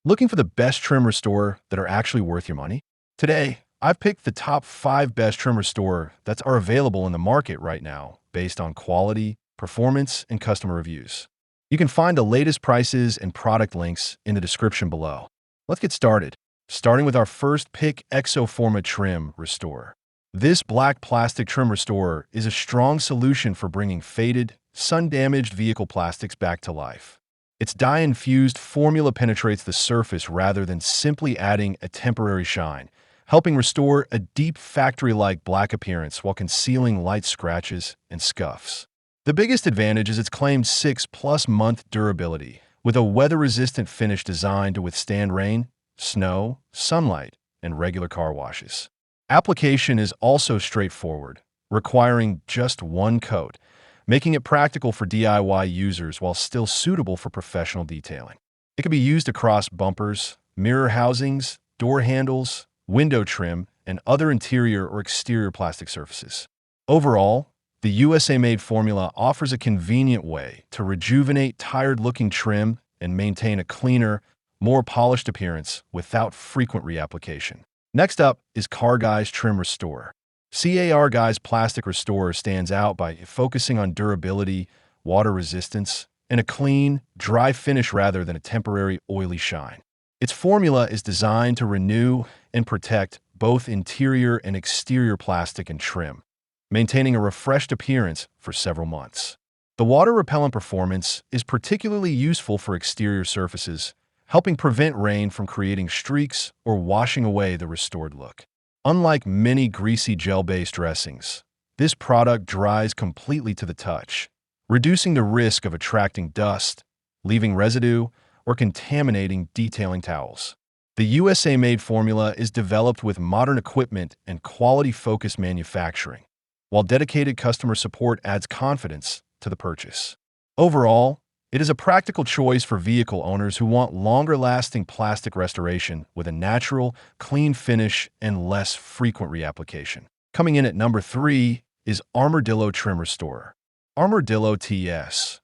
Looking for the best trim restorer that are actually worth your money? Today, I've picked the top 5 best trim restorer that are available in the market right now based on quality, performance, and customer reviews. You can find the latest prices and product links in the description below. Let's get started. Starting with our first pick, Exoforma Trim Restorer. This black plastic trim restorer is a strong solution for bringing faded, sun-damaged vehicle plastics back to life. Its dye-infused formula penetrates the surface rather than simply adding a temporary shine, helping restore a deep factory-like black appearance while concealing light scratches and scuffs. The biggest advantage is its claimed 6+ month durability, with a weather-resistant finish designed to withstand rain, snow, sunlight, and regular car washes. Application is also straightforward, requiring just one coat, making it practical for DIY users while still suitable for professional detailing. It can be used across bumpers, mirror housings, door handles, window trim, and other interior or exterior plastic surfaces. Overall, the USA-made formula offers a convenient way to rejuvenate tired-looking trim and maintain a cleaner, more polished appearance without frequent reapplication. Next up is Car Guy's Trim Restorer. Car Guy's plastic restorer stands out by focusing on durability, water resistance, and a clean, dry finish rather than a temporary oily shine. Its formula is designed to renew and protect both interior and exterior plastic and trim, maintaining a refreshed appearance for several months. The water-repellent performance is particularly useful for exterior surfaces, helping prevent rain from creating streaks or washing away the restored look. Unlike many greasy gel-based dressings, this product dries completely to the touch, reducing the risk of attracting dust, leaving residue, or contaminating detailing towels. The USA-made formula is developed with modern equipment and quality-focused manufacturing, while dedicated customer support adds confidence to the purchase. Overall, it is a practical choice for vehicle owners who want longer-lasting plastic restoration with a natural, clean finish and less frequent reapplication. Coming in at number 3 is Armadillo Trim Restorer. Armadillo TS1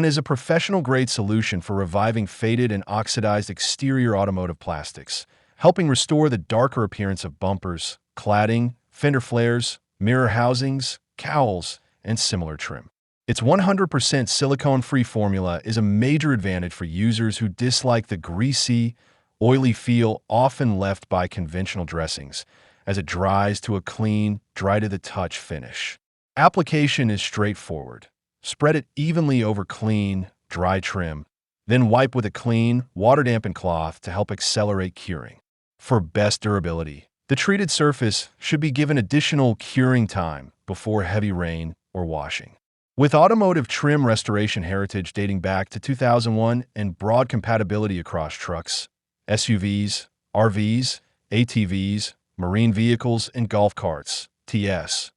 is a professional-grade solution for reviving faded and oxidized exterior automotive plastics, helping restore the darker appearance of bumpers, cladding, fender flares, mirror housings, cowls, and similar trim. Its 100% silicone-free formula is a major advantage for users who dislike the greasy, oily feel often left by conventional dressings, as it dries to a clean, dry-to-the-touch finish. Application is straightforward. Spread it evenly over clean, dry trim, then wipe with a clean, water-dampened cloth to help accelerate curing. For best durability, the treated surface should be given additional curing time before heavy rain or washing. With automotive trim restoration heritage dating back to 2001 and broad compatibility across trucks, SUVs, RVs, ATVs, marine vehicles, and golf carts, TS1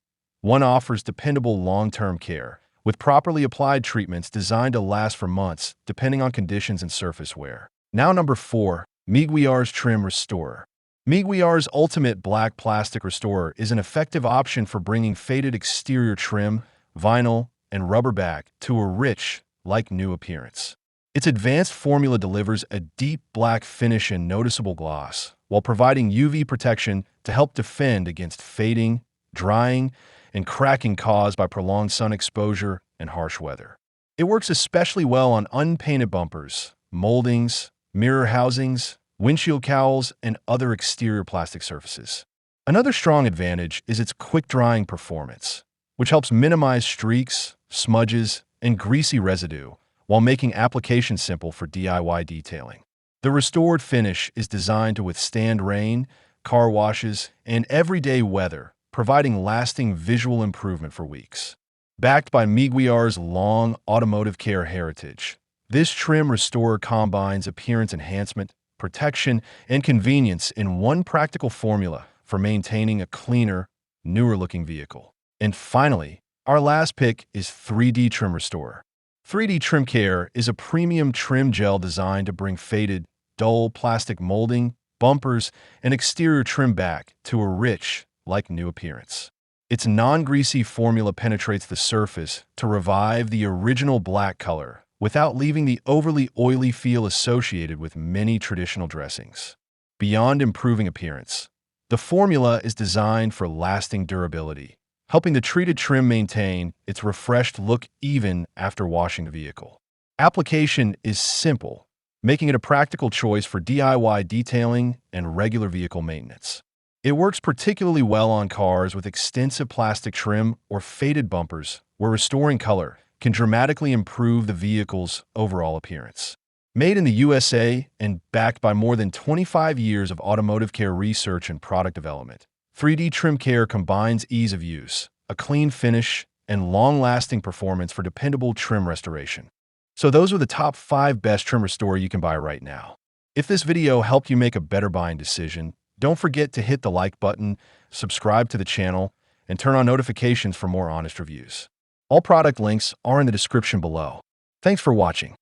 offers dependable long-term care, with properly applied treatments designed to last for months, depending on conditions and surface wear. Now number 4, Meguiar's Trim Restorer. Meguiar's Ultimate Black Plastic Restorer is an effective option for bringing faded exterior trim, vinyl, and rubber back to a rich, like-new appearance. Its advanced formula delivers a deep black finish and noticeable gloss, while providing UV protection to help defend against fading, drying, and cracking caused by prolonged sun exposure and harsh weather. It works especially well on unpainted bumpers, moldings, mirror housings, windshield cowls, and other exterior plastic surfaces. Another strong advantage is its quick-drying performance, which helps minimize streaks, smudges, and greasy residue while making application simple for DIY detailing. The restored finish is designed to withstand rain, car washes, and everyday weather, providing lasting visual improvement for weeks. Backed by Meguiar's long automotive care heritage, this trim restorer combines appearance enhancement, protection, and convenience in one practical formula for maintaining a cleaner, newer-looking vehicle. And finally, our last pick is 3D Trim Restorer. 3D Trim Care is a premium trim gel designed to bring faded, dull plastic molding, bumpers, and exterior trim back to a rich, like-new appearance. Its non-greasy formula penetrates the surface to revive the original black color without leaving the overly oily feel associated with many traditional dressings. Beyond improving appearance, the formula is designed for lasting durability, helping the treated trim maintain its refreshed look even after washing the vehicle. Application is simple, making it a practical choice for DIY detailing and regular vehicle maintenance. It works particularly well on cars with extensive plastic trim or faded bumpers, where restoring color can dramatically improve the vehicle's overall appearance. Made in the USA and backed by more than 25 years of automotive care research and product development, 3D Trim Care combines ease of use, a clean finish, and long-lasting performance for dependable trim restoration. So those are the top 5 best trim restore you can buy right now. If this video helped you make a better buying decision, don't forget to hit the like button, subscribe to the channel, and turn on notifications for more honest reviews. All product links are in the description below. Thanks for watching.